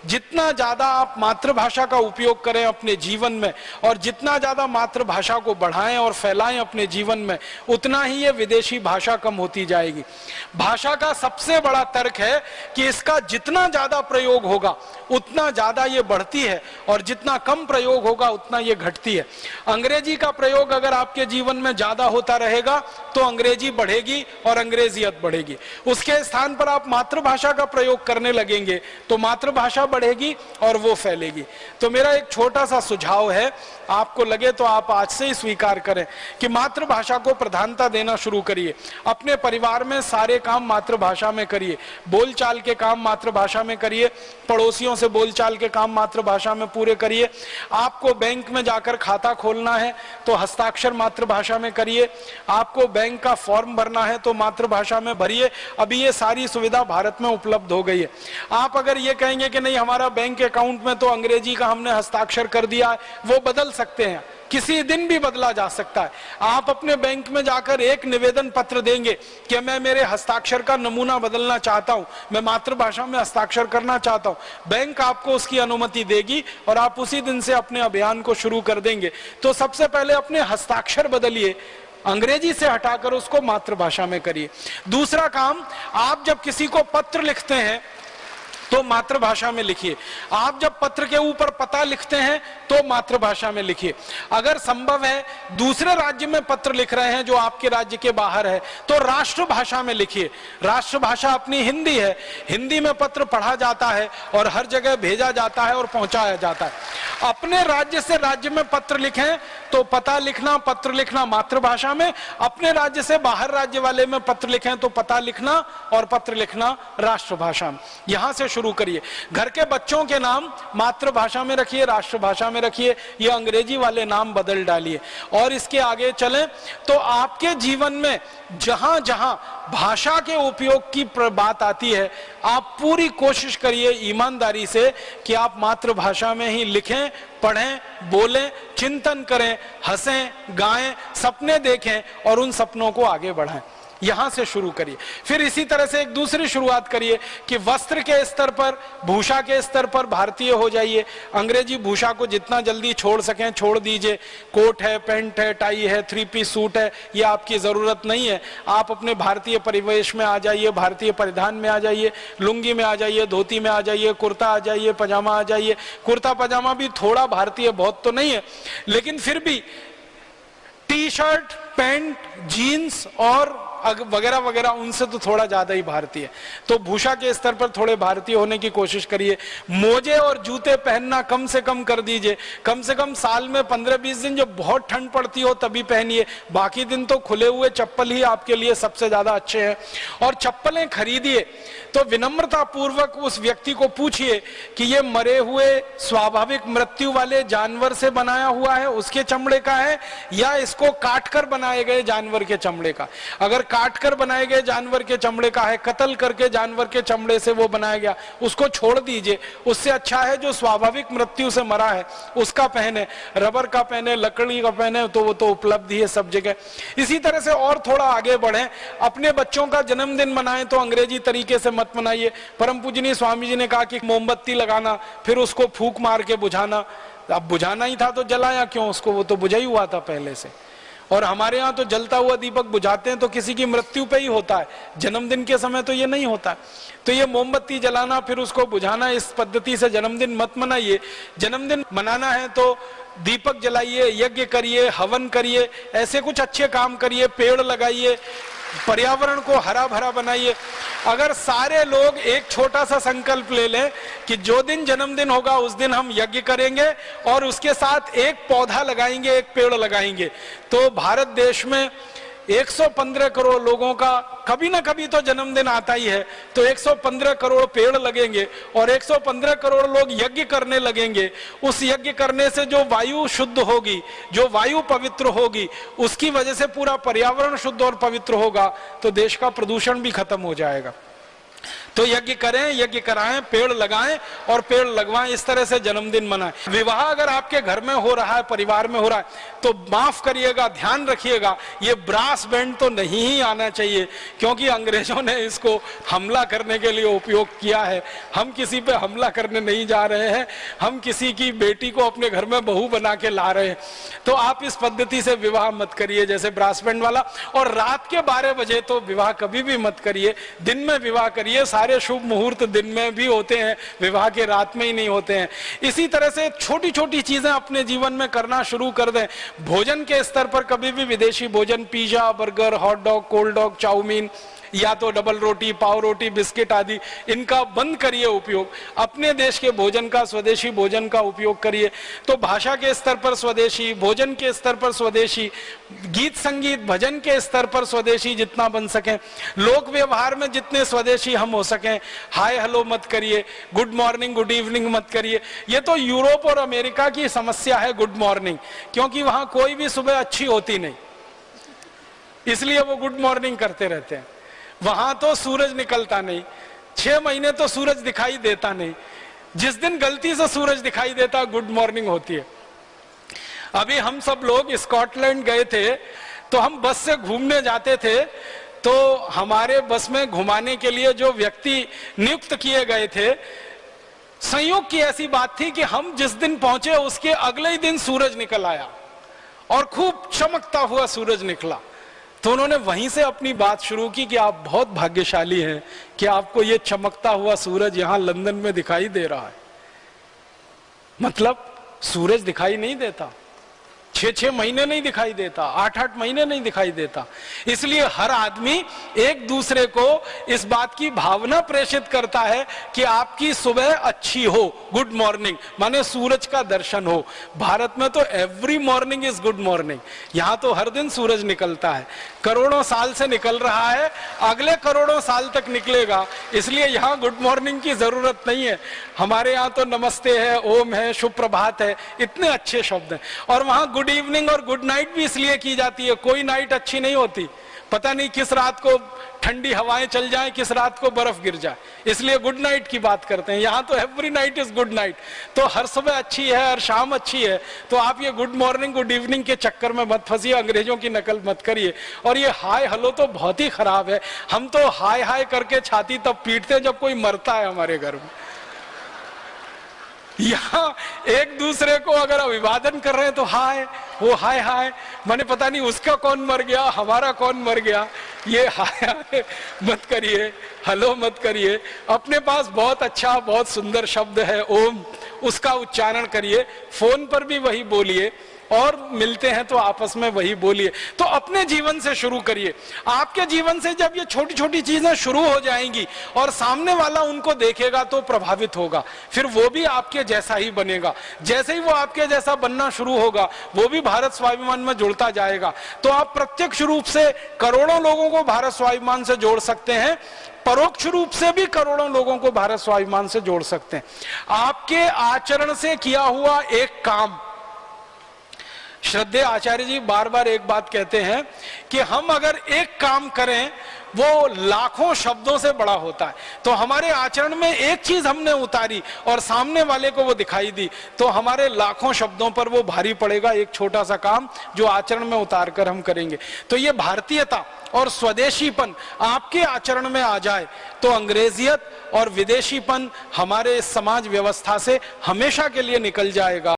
जितना ज्यादा आप मातृभाषा का उपयोग करें अपने जीवन में और जितना ज्यादा मातृभाषा को बढ़ाएं और फैलाएं अपने जीवन में, उतना ही ये विदेशी भाषा कम होती जाएगी। भाषा का सबसे बड़ा तर्क है कि इसका जितना ज्यादा प्रयोग होगा उतना ज्यादा ये बढ़ती है और जितना कम प्रयोग होगा उतना ये घटती है। अंग्रेजी का प्रयोग अगर आपके जीवन में ज्यादा होता रहेगा तो अंग्रेजी बढ़ेगी और अंग्रेजियत बढ़ेगी। उसके स्थान पर आप मातृभाषा का प्रयोग करने लगेंगे तो मातृभाषा बढ़ेगी और वो फैलेगी। तो मेरा एक छोटा सा सुझाव है, आपको लगे तो आप आज से ही स्वीकार करें कि मातृभाषा को प्रधानता देना शुरू करिए। अपने परिवार में सारे काम मातृभाषा में करिए, बोलचाल के काम मातृभाषा में करिए, पड़ोसियों से बोलचाल के काम मातृभाषा में पूरे करिए। आपको बैंक में जाकर खाता खोलना है तो हस्ताक्षर मातृभाषा में करिए। आपको बैंक का फॉर्म भरना है तो मातृभाषा में भरिए। अभी ये सारी सुविधा भारत में उपलब्ध हो गई है। आप अगर ये कहेंगे कि नहीं हमारा बैंक अकाउंट में तो अंग्रेजी का हमने हस्ताक्षर कर दिया है, वो बदल सकते हैं, किसी दिन भी बदला जा सकता है। आप अपने बैंक में जाकर एक निवेदन पत्र देंगे कि मैं मेरे हस्ताक्षर का नमूना बदलना चाहता हूं, मैं मातृभाषा में हस्ताक्षर करना चाहता हूं, बैंक आपको उसकी अनुमति देगी और आप उसी दिन से अपने अभियान को शुरू कर देंगे। तो सबसे पहले अपने हस्ताक्षर बदलिए, अंग्रेजी से हटाकर उसको मातृभाषा में करिए। दूसरा काम, आप जब किसी को पत्र लिखते हैं तो मातृभाषा में लिखिए। आप जब पत्र के ऊपर पता लिखते हैं तो मातृभाषा में लिखिए। अगर संभव है दूसरे राज्य में पत्र लिख रहे हैं जो आपके राज्य के बाहर है तो राष्ट्रभाषा में लिखिए। राष्ट्रभाषा अपनी हिंदी है, हिंदी में पत्र पढ़ा जाता है और हर जगह भेजा जाता है और पहुंचाया जाता है। अपने राज्य से राज्य में पत्र लिखें तो पता लिखना, पत्र लिखना मातृभाषा में, अपने राज्य से बाहर राज्य वाले में पत्र लिखें तो पता लिखना और पत्र लिखना राष्ट्रभाषा में। यहां से शुरू करिए। घर के बच्चों के नाम मातृभाषा में रखिए, राष्ट्रभाषा में रखिए, ये अंग्रेजी वाले नाम बदल डालिए। और इसके आगे चलें तो आपके जीवन में जहां जहां भाषा के उपयोग की बात आती है, आप पूरी कोशिश करिए ईमानदारी से कि आप मातृभाषा में ही लिखें, पढ़ें, बोलें, चिंतन करें, हंसें, गाएं, सपने देखें और उन सपनों को आगे बढ़ाएं। यहां से शुरू करिए। फिर इसी तरह से एक दूसरी शुरुआत करिए कि वस्त्र के स्तर पर, भूषा के स्तर पर भारतीय हो जाइए। अंग्रेजी भूषा को जितना जल्दी छोड़ सकें छोड़ दीजिए। कोट है, पैंट है, टाई है, 3 पीस सूट है, ये आपकी जरूरत नहीं है। आप अपने भारतीय परिवेश में आ जाइए, भारतीय परिधान में आ जाइए, लुंगी में आ जाइए, धोती में आ जाइए, कुर्ता आ जाइए, पजामा आ जाइए। कुर्ता पजामा भी थोड़ा भारतीय, बहुत तो नहीं है, लेकिन फिर भी टी शर्ट, पैंट, जीन्स और वगैरह वगैरह उनसे तो थोड़ा ज्यादा ही भारतीय। तो भूषा के स्तर पर थोड़े भारतीय होने की कोशिश करिए। मोजे और जूते पहनना कम से कम कर दीजिए। कम से कम साल में 15-20 दिन जब बहुत ठंड पड़ती हो तभी पहनिए, बाकी दिन तो खुले हुए चप्पल ही आपके लिए सबसे ज्यादा अच्छे हैं। और चप्पलें खरीदिए तो विनम्रता पूर्वक उस व्यक्ति को पूछिए कि ये मरे हुए स्वाभाविक मृत्यु वाले जानवर से बनाया हुआ है, उसके चमड़े का है, या इसको काटकर बनाए गए जानवर के चमड़े का। अगर काटकर बनाए गए जानवर के चमड़े का है, कत्ल करके जानवर के चमड़े से वो बनाया गया, उसको छोड़ दीजिए। उससे अच्छा है जो स्वाभाविक मृत्यु से मरा है उसका पहने, रबर का पहने, लकड़ी का पहने, तो वो तो उपलब्ध ही है सब जगह। इसी तरह से और थोड़ा आगे बढ़ें। अपने बच्चों का जन्मदिन मनाएं तो अंग्रेजी तरीके से मत मनाइए। परम पूजनीय स्वामी जी ने कहा कि मोमबत्ती लगाना फिर उसको फूंक मार के बुझाना, अब बुझाना ही था तो जलाया क्यों उसको, वो तो बुझा ही हुआ था पहले से। और हमारे यहाँ तो जलता हुआ दीपक बुझाते हैं तो किसी की मृत्यु पे ही होता है, जन्मदिन के समय तो ये नहीं होता। तो ये मोमबत्ती जलाना फिर उसको बुझाना, इस पद्धति से जन्मदिन मत मनाइए। जन्मदिन मनाना है तो दीपक जलाइए, यज्ञ करिए, हवन करिए, ऐसे कुछ अच्छे काम करिए, पेड़ लगाइए, पर्यावरण को हरा भरा बनाइए। अगर सारे लोग एक छोटा सा संकल्प ले लें कि जो दिन जन्मदिन होगा उस दिन हम यज्ञ करेंगे और उसके साथ एक पौधा लगाएंगे, एक पेड़ लगाएंगे, तो भारत देश में 115 करोड़ लोगों का कभी ना कभी तो जन्मदिन आता ही है। तो 115 करोड़ पेड़ लगेंगे और 115 करोड़ लोग यज्ञ करने लगेंगे। उस यज्ञ करने से जो वायु शुद्ध होगी, जो वायु पवित्र होगी, उसकी वजह से पूरा पर्यावरण शुद्ध और पवित्र होगा, तो देश का प्रदूषण भी खत्म हो जाएगा। तो तो यज्ञ करें, यज्ञ कराएं, पेड़ लगाएं और पेड़ लगवाएं, इस तरह से जन्मदिन मनाएं। विवाह अगर आपके घर में हो रहा है, परिवार में हो रहा है, तो माफ करिएगा, ध्यान रखिएगा, ये ब्रास बैंड तो नहीं ही आना चाहिए, क्योंकि अंग्रेजों ने इसको हमला करने के लिए उपयोग किया है। हम किसी पे हमला करने नहीं जा रहे हैं, हम किसी की बेटी को अपने घर में बहू बना के ला रहे हैं। तो आप इस पद्धति से विवाह मत करिए, जैसे ब्रास बैंड वाला। और रात के 12 बजे तो विवाह कभी भी मत करिए, दिन में विवाह करिए। सारे शुभ मुहूर्त दिन में भी होते हैं, विवाह के रात में ही नहीं होते हैं। इसी तरह से छोटी छोटी चीजें अपने जीवन में करना शुरू कर दें। भोजन के स्तर पर कभी भी विदेशी भोजन, pizza, burger, hot dog, cold dog, chowmein या तो डबल रोटी, पाव रोटी, बिस्किट आदि, इनका बंद करिए उपयोग। अपने देश के भोजन का, स्वदेशी भोजन का उपयोग करिए। तो भाषा के स्तर पर स्वदेशी, भोजन के स्तर पर स्वदेशी, गीत संगीत भजन के स्तर पर स्वदेशी जितना बन सके, लोक व्यवहार में जितने स्वदेशी हम हो सकें। हाय हेलो मत करिए, गुड मॉर्निंग गुड इवनिंग मत करिए। ये तो यूरोप और अमेरिका की समस्या है गुड मॉर्निंग, क्योंकि वहां कोई भी सुबह अच्छी होती नहीं, इसलिए वो गुड मॉर्निंग करते रहते हैं। वहां तो सूरज निकलता नहीं, 6 महीने तो सूरज दिखाई देता नहीं। जिस दिन गलती से सूरज दिखाई देता, गुड मॉर्निंग होती है। अभी हम सब लोग स्कॉटलैंड गए थे, तो हम बस से घूमने जाते थे, तो हमारे बस में घुमाने के लिए जो व्यक्ति नियुक्त किए गए थे, संयोग की ऐसी बात थी कि हम जिस दिन पहुंचे उसके अगले ही दिन सूरज निकल आया और खूब चमकता हुआ सूरज निकला। तो उन्होंने वहीं से अपनी बात शुरू की कि आप बहुत भाग्यशाली हैं कि आपको ये चमकता हुआ सूरज यहां लंदन में दिखाई दे रहा है। मतलब सूरज दिखाई नहीं देता, 6-6 महीने नहीं दिखाई देता, 8-8 महीने नहीं दिखाई देता। इसलिए हर आदमी एक दूसरे को इस बात की भावना प्रेषित करता है कि आपकी सुबह अच्छी हो, गुड मॉर्निंग, माने सूरज का दर्शन हो। भारत में तो every morning is good morning, यहां तो हर दिन सूरज निकलता है, करोड़ों साल से निकल रहा है, अगले करोड़ों साल तक निकलेगा। इसलिए यहां गुड मॉर्निंग की जरूरत नहीं है। हमारे यहाँ तो नमस्ते है, ओम है, शुभ प्रभात है, इतने अच्छे शब्द हैं। और वहां गुड इवनिंग और गुड नाइट भी इसलिए की जाती है, कोई नाइट अच्छी नहीं होती, पता नहीं किस रात को ठंडी हवाएं चल जाएं, किस रात को बर्फ गिर जाए, इसलिए गुड नाइट की बात करते हैं। यहां तो every night is good night. तो हर सुबह अच्छी है, हर शाम अच्छी है। तो आप ये गुड मॉर्निंग गुड इवनिंग के चक्कर में मत फंसिए, अंग्रेजों की नकल मत करिए। और ये हाय हेलो तो बहुत ही खराब है। हम तो हाय हाय करके छाती तब पीटते हैं जब कोई मरता है हमारे घर में। यहाँ एक दूसरे को अगर अभिवादन कर रहे हैं तो हाय, वो हाय हाय, मैंने पता नहीं उसका कौन मर गया, हमारा कौन मर गया। ये हाय हाय मत करिए, हेलो मत करिए। अपने पास बहुत अच्छा, बहुत सुंदर शब्द है ओम, उसका उच्चारण करिए। फोन पर भी वही बोलिए और मिलते हैं तो आपस में वही बोलिए। तो अपने जीवन से शुरू करिए। आपके जीवन से जब ये छोटी छोटी चीजें शुरू हो जाएंगी और सामने वाला उनको देखेगा तो प्रभावित होगा, फिर वो भी आपके जैसा ही बनेगा। जैसे ही वो आपके जैसा बनना शुरू होगा, वो भी भारत स्वाभिमान में जुड़ता जाएगा। तो आप प्रत्यक्ष रूप से करोड़ों लोगों को भारत स्वाभिमान से जोड़ सकते हैं, परोक्ष रूप से भी करोड़ों लोगों को भारत स्वाभिमान से जोड़ सकते हैं। आपके आचरण से किया हुआ एक काम, श्रद्धेय आचार्य जी बार बार एक बात कहते हैं कि हम अगर एक काम करें वो लाखों शब्दों से बड़ा होता है। तो हमारे आचरण में एक चीज हमने उतारी और सामने वाले को वो दिखाई दी, तो हमारे लाखों शब्दों पर वो भारी पड़ेगा। एक छोटा सा काम जो आचरण में उतार कर हम करेंगे। तो ये भारतीयता और स्वदेशीपन आपके आचरण में आ जाए तो अंग्रेजियत और विदेशीपन हमारे समाज व्यवस्था से हमेशा के लिए निकल जाएगा।